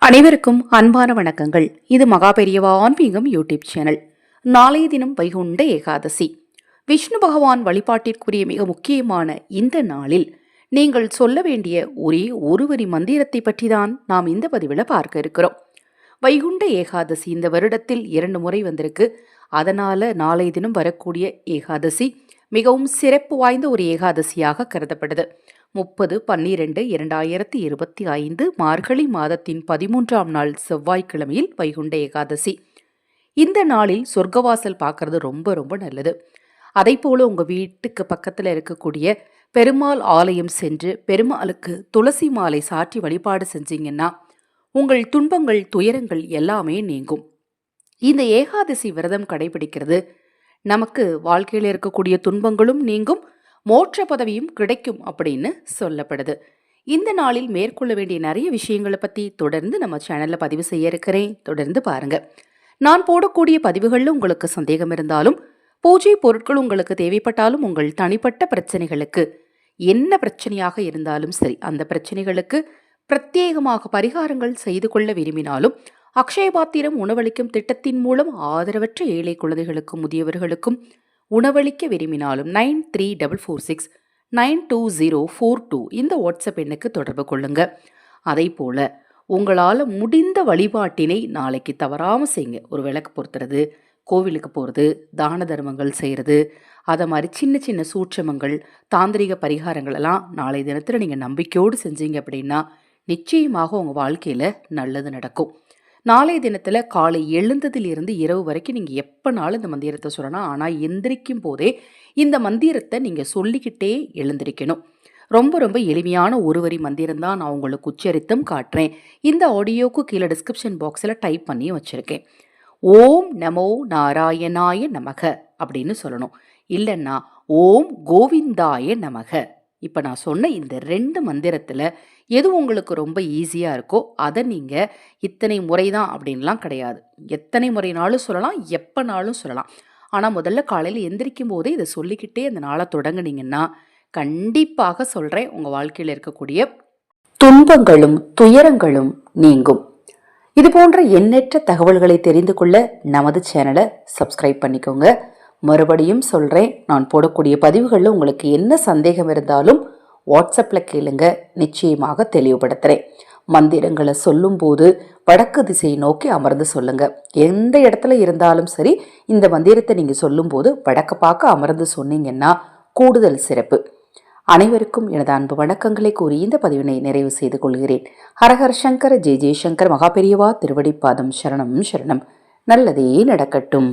அனைவருக்கும் அன்பான வணக்கங்கள். இது மகாபெரியவா ஆன்மீகம் யூடியூப் சேனல். நாளைய தினம் வைகுண்ட ஏகாதசி. விஷ்ணு பகவான் வழிபாட்டிற்குரிய மிக முக்கியமான இந்த நாளில் நீங்கள் சொல்ல வேண்டிய ஒரே ஒரு வரி மந்திரத்தை பற்றி தான் நாம் இந்த பதிவில் பார்க்க இருக்கிறோம். வைகுண்ட ஏகாதசி இந்த வருடத்தில் 2 முறை வந்திருக்கு. அதனால நாளைய தினம் வரக்கூடிய ஏகாதசி மிகவும் சிறப்பு வாய்ந்த ஒரு ஏகாதசியாக கருதப்படுது. 30/12/2025 மார்கழி மாதத்தின் 13ஆம் நாள் செவ்வாய்க்கிழமையில் வைகுண்ட ஏகாதசி. இந்த நாளில் சொர்க்கவாசல் பார்க்கறது ரொம்ப ரொம்ப நல்லது. அதை போல உங்க வீட்டுக்கு பக்கத்தில் இருக்கக்கூடிய பெருமாள் ஆலயம் சென்று பெருமாளுக்கு துளசி மாலை சாற்றி வழிபாடு செஞ்சீங்கன்னா உங்கள் துன்பங்கள் துயரங்கள் எல்லாமே நீங்கும். இந்த ஏகாதசி விரதம் கடைபிடிக்கிறது நமக்கு வாழ்க்கையில் இருக்கக்கூடிய துன்பங்களும் நீங்கும், மோட்ச பதவியும் கிடைக்கும் அப்படின்னு சொல்லப்படுது. இந்த நாளில் மேற்கொள்ள வேண்டிய நிறைய விஷயங்களை பற்றி தொடர்ந்து நம்ம சேனலில் பதிவு செய்ய இருக்கிறேன். தொடர்ந்து பாருங்க. நான் போடக்கூடிய பதிவுகளில் உங்களுக்கு சந்தேகம் இருந்தாலும், பூஜை பொருட்கள் உங்களுக்கு தேவைப்பட்டாலும், உங்கள் தனிப்பட்ட பிரச்சனைகளுக்கு என்ன பிரச்சனையாக இருந்தாலும் சரி, அந்த பிரச்சனைகளுக்கு பிரத்யேகமாக பரிகாரங்கள் செய்து கொள்ள விரும்பினாலும், அக்ஷயபாத்திரம் உணவளிக்கும் திட்டத்தின் மூலம் ஆதரவற்ற ஏழை குழந்தைகளுக்கும் முதியவர்களுக்கும் உணவளிக்க விரும்பினாலும் 9346920442 இந்த வாட்ஸ்அப் எண்ணுக்கு தொடர்பு கொள்ளுங்க. அதை போல உங்களால் முடிந்த வழிபாட்டினை நாளைக்கு தவறாமல் செய்யுங்க. ஒரு விளக்கு பொருத்துறது, கோவிலுக்கு போகிறது, தான தர்மங்கள் செய்கிறது, அதை மாதிரி சின்ன சின்ன சூட்சமங்கள் தாந்திரிக பரிகாரங்கள் எல்லாம் நாளை தினத்தில் நீங்கள் நம்பிக்கையோடு செஞ்சீங்க அப்படின்னா நிச்சயமாக உங்கள் வாழ்க்கையில் நல்லது நடக்கும். நாளைய தினத்தில் காலை எழுந்ததிலிருந்து இரவு வரைக்கும் நீங்கள் எப்போனாலும் இந்த மந்திரத்தை சொல்லலாம். ஆனால் எந்திரிக்கும் போதே இந்த மந்திரத்தை நீங்கள் சொல்லிக்கிட்டே எழுந்திருக்கணும். ரொம்ப ரொம்ப எளிமையான ஒரு வரி மந்திரம் தான் நான் உங்களுக்கு உச்சரித்தும் காட்டுறேன். இந்த ஆடியோக்கு கீழே டிஸ்கிரிப்ஷன் பாக்ஸில் டைப் பண்ணி வச்சுருக்கேன். ஓம் நமோ நாராயணாய நமக அப்படின்னு சொல்லணும். இல்லைன்னா ஓம் கோவிந்தாய நமக. இப்போ நான் சொன்ன இந்த 2 மந்திரத்தில் எது உங்களுக்கு ரொம்ப ஈஸியாக இருக்கோ அதை நீங்கள் இத்தனை முறை தான் அப்படின்லாம் கிடையாது. எத்தனை முறைனாலும் சொல்லலாம், எப்போனாலும் சொல்லலாம். ஆனால் முதல்ல காலையில் எந்திரிக்கும் போதே இதை சொல்லிக்கிட்டே அந்த நாளை தொடங்குனீங்கன்னா கண்டிப்பாக சொல்கிறேன், உங்கள் வாழ்க்கையில் இருக்கக்கூடிய துன்பங்களும் துயரங்களும் நீங்கும். இது போன்ற எண்ணற்ற தகவல்களை தெரிந்து கொள்ள நமது சேனலை சப்ஸ்கிரைப் பண்ணிக்கோங்க. மறுபடியும் சொல்கிறேன், நான் போடக்கூடிய பதிவுகளில் உங்களுக்கு என்ன சந்தேகம் இருந்தாலும் வாட்ஸ்அப்பில் கேளுங்க, நிச்சயமாக தெளிவுபடுத்துகிறேன். மந்திரங்களை சொல்லும்போது வடக்கு திசையை நோக்கி அமர்ந்து சொல்லுங்க. எந்த இடத்துல இருந்தாலும் சரி, இந்த மந்திரத்தை நீங்கள் சொல்லும்போது வடக்கு பார்க்க அமர்ந்து சொன்னீங்கன்னா கூடுதல் சிறப்பு. அனைவருக்கும் எனது அன்பு வணக்கங்களை கூறி இந்த பதிவினை நிறைவு செய்து கொள்கிறேன். ஹரஹர சங்கர, ஜெய ஜெயசங்கர், மகாபெரியவா திருவடிப்பாதம் சரணம் சரணம். நல்லதே நடக்கட்டும்.